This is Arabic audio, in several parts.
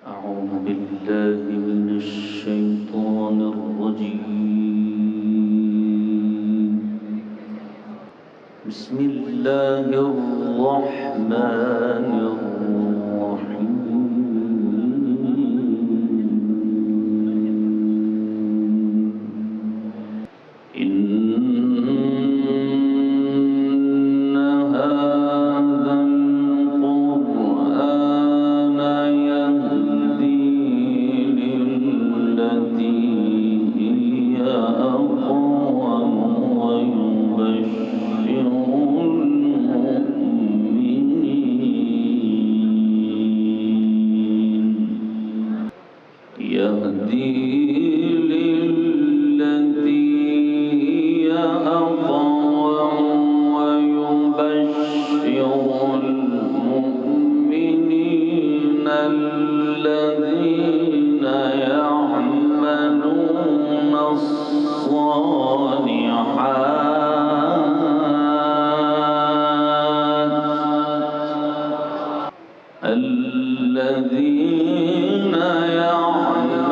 أعوذ بالله من الشيطان الرجيم. بسم الله الرحمن الرحيم. إن هذا القرآن يهدي للتي هي أقوم ويبشر المؤمنين الذين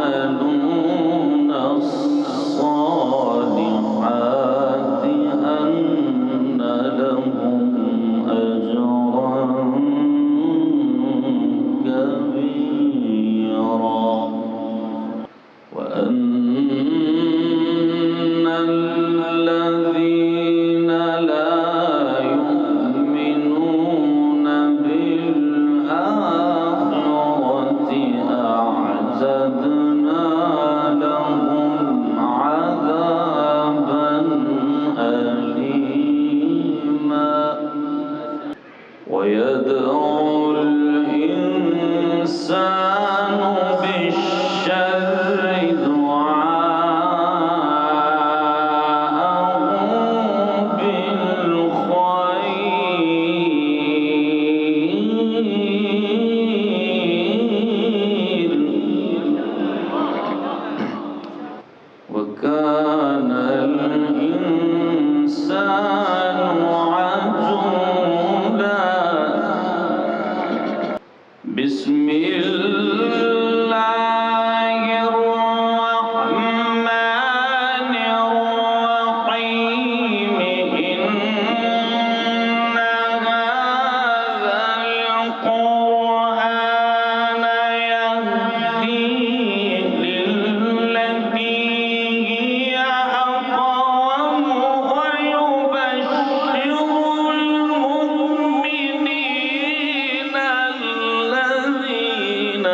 يعملون الصالحات أن لهم أجرا كبيرا وأن الذين لا يؤمنون بالآخرة أعتدنا لهم عذابا أليما ويدعو الإنسان بالشر دعاءه بالخير وكان الإنسان عجولا. بسم الله الرحمن الرحيم. إن هذا القرآن يهدي للتي هي أقوم ويبشر المؤمنين الذين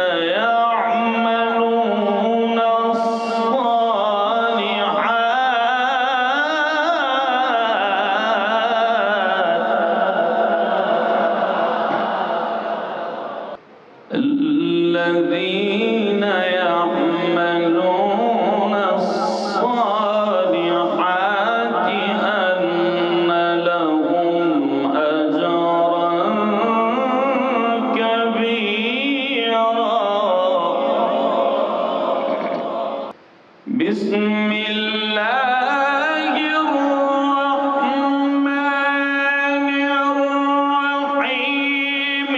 يعملون الصالحات أن لهم أجرا كبيرا. بسم الله الرحمن الرحيم.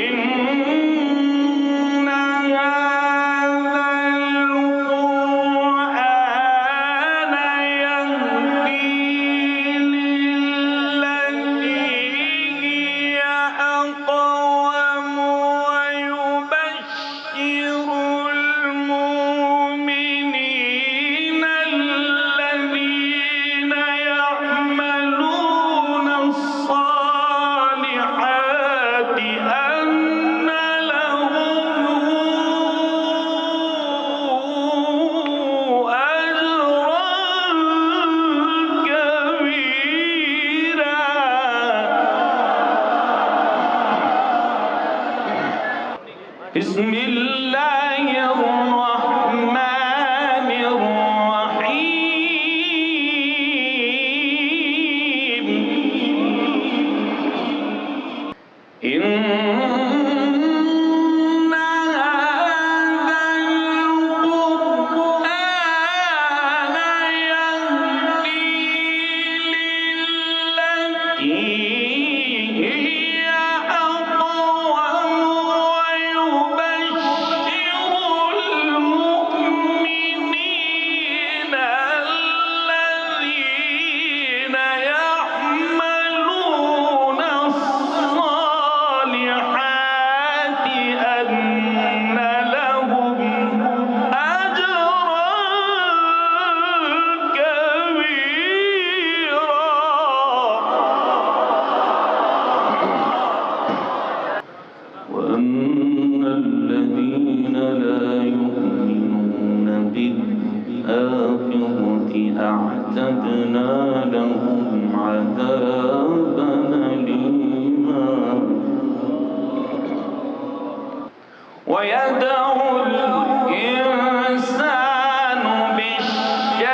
إن هذا القرآن يهدي للتي هي أقوم ويبشر المؤمنين الذين يعملون الصالحات أن لهم أجرا كبيرا. بسم الله الرحمن الرحيم. إن هذا القرآن يهدي للتي هي أقوم ويبشر وأن الذين لا يؤمنون بالآخرة أعتدنا لهم عذابا أليما ويدعو الإنسان بالشر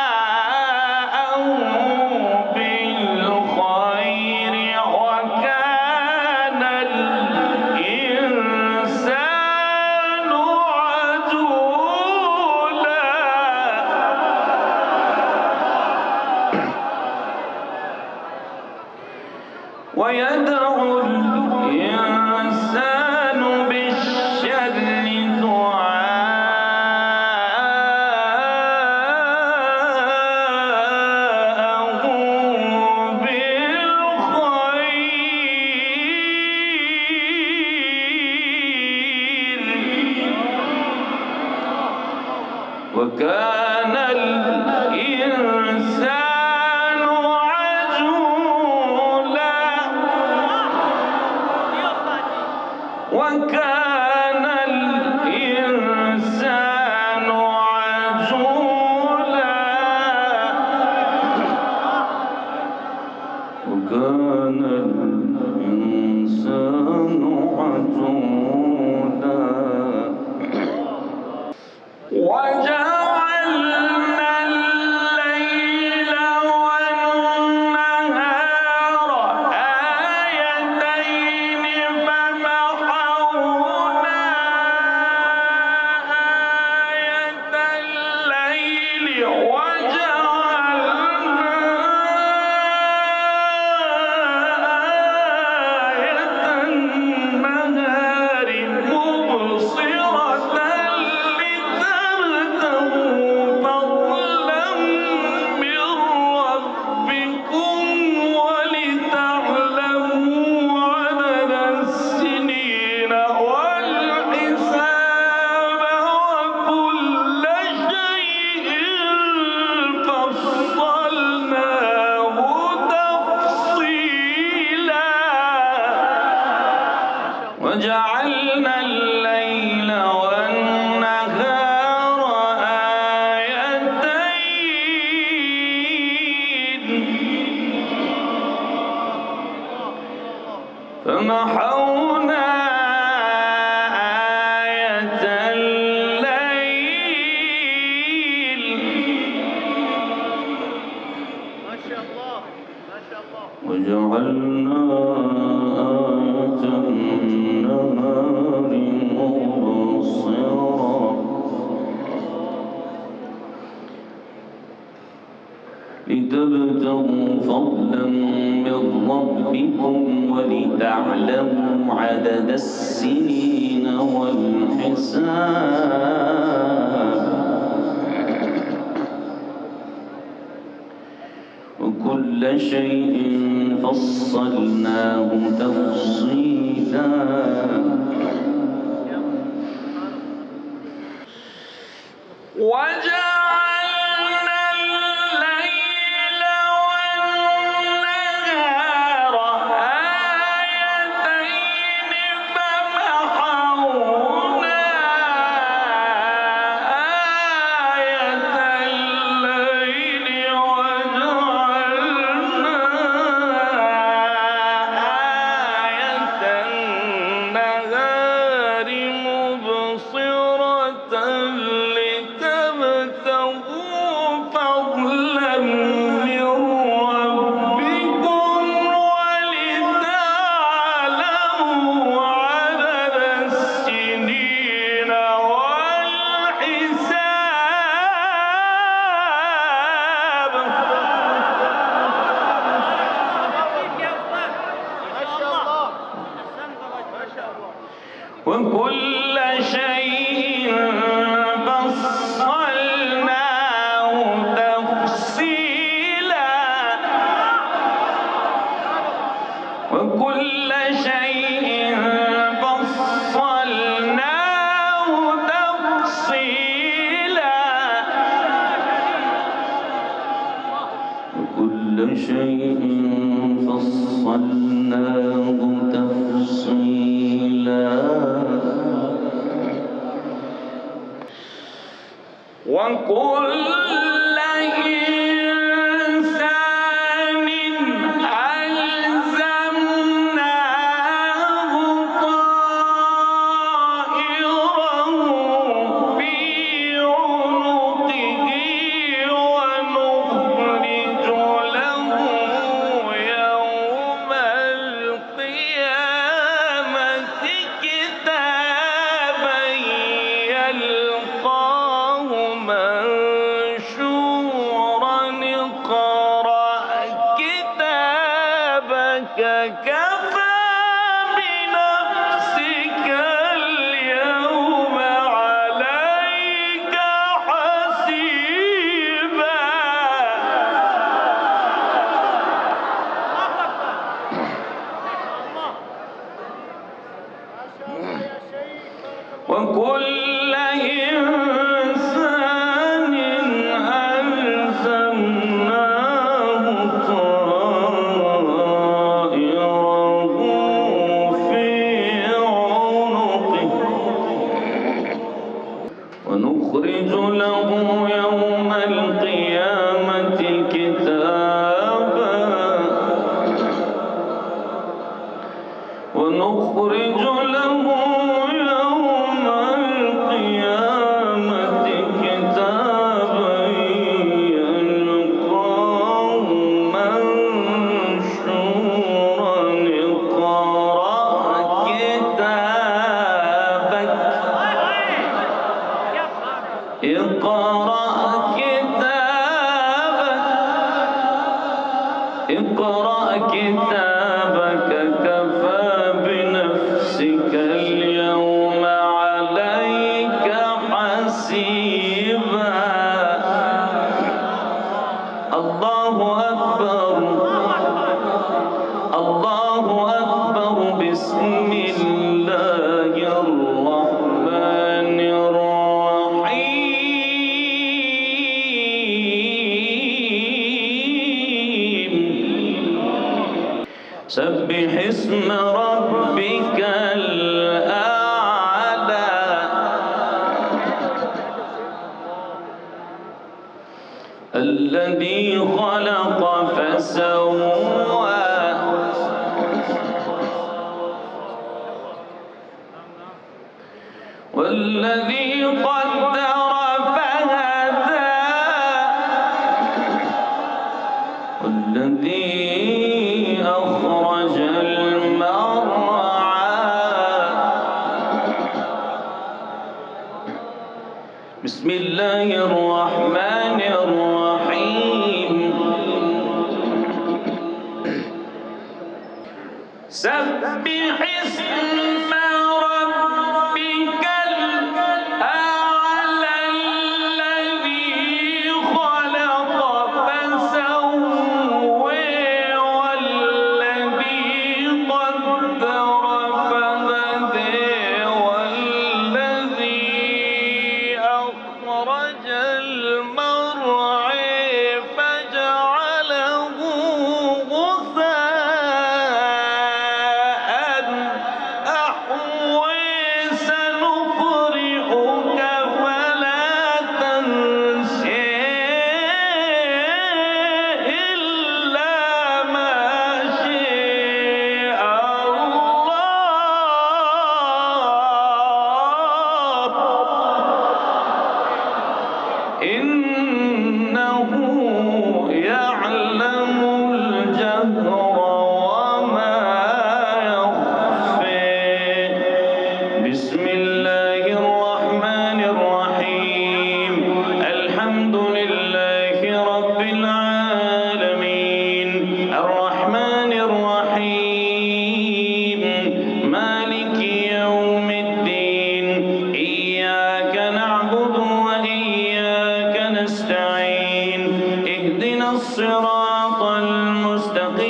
دعاءه بالخير وكان الإنسان عجولا ويدعو الإنسان بالشر دعاءه بالخير وكان الإنسان عجولا وكان الإنسان عجولا وكان الإنسان عجولا وجعلنا الليل والنهار آيتين فمحونا آية الليل وجعلنا آية النهار مبصرة لتبتغوا فضلا من ربكم ولتعلموا عدد السنين والحساب وكل شيء فصلناه تفصيلا وجعلنا الليل والنهار آيتين فمحونا آية الليل وجعلنا آية النهار مبصرة لتبتغوا فضلا من ربكم ولتعلموا عدد السنين والحساب وكل شيء فصلناه تفصيلا وجعلنا الليل والنهار آيتين فمحونا آية الليل وجعلنا آية النهار مبصرة لتبتغوا فضلا من ربكم ولتعلموا عدد السنين والحساب وكل شيء فصلناه تفصيلا وكل شيء فصلناه تفصيلا وكل شيء فصلناه تفصيلا وكل إنسان ألزمناه طائره في عنقه ونخرج له يوم القيامة كتابا يلقاه منشورا اقرأ كتابك كفى بنفسك اليوم عليك حسيبا وكل إنسان ألزمناه طائره في عنقه ونخرج له يوم القيامة كتابا ونخرج له يوم القيامة كتابا يلقاه منشورا اقرأ كتابك اقرأ كتابك كفى بنفسك اليوم عليك حسيبا الله أكبر الله أكبر بسم الله الرحمن الرحيم سبح اسم ربك الأعلى الذي خلق فسوى والذي قدر فهدى والذي أخرج المرعى بسم الله الرحمن الرحيم سبح اسم ربك الأعلى الذي خلق فسوى والذي قدر فهدى والذي أخرج المرعى فجعله غثاء أحوى سنقرئك فلا تنسى إلا ما شاء الله إنه يعلم الجهر وما يخفى بسم الله الرحمن الرحيم الحمد لله رب العالمين الرحمن الرحيم مالك يوم الدين إياك نعبد وإياك نستعين اهدنا الصراط المستقيم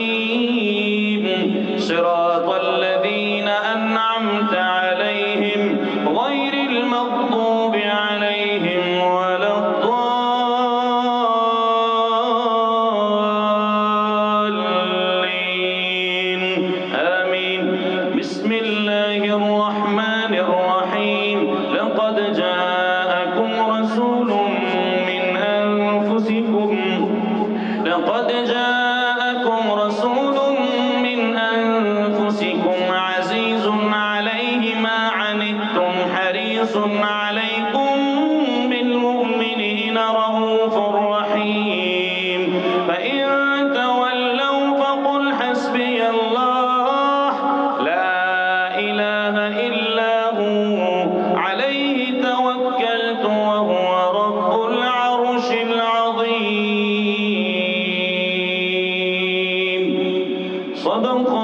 صراط الذين أنعمت عليهم غير المغضوب عليهم ولا الضالين صدق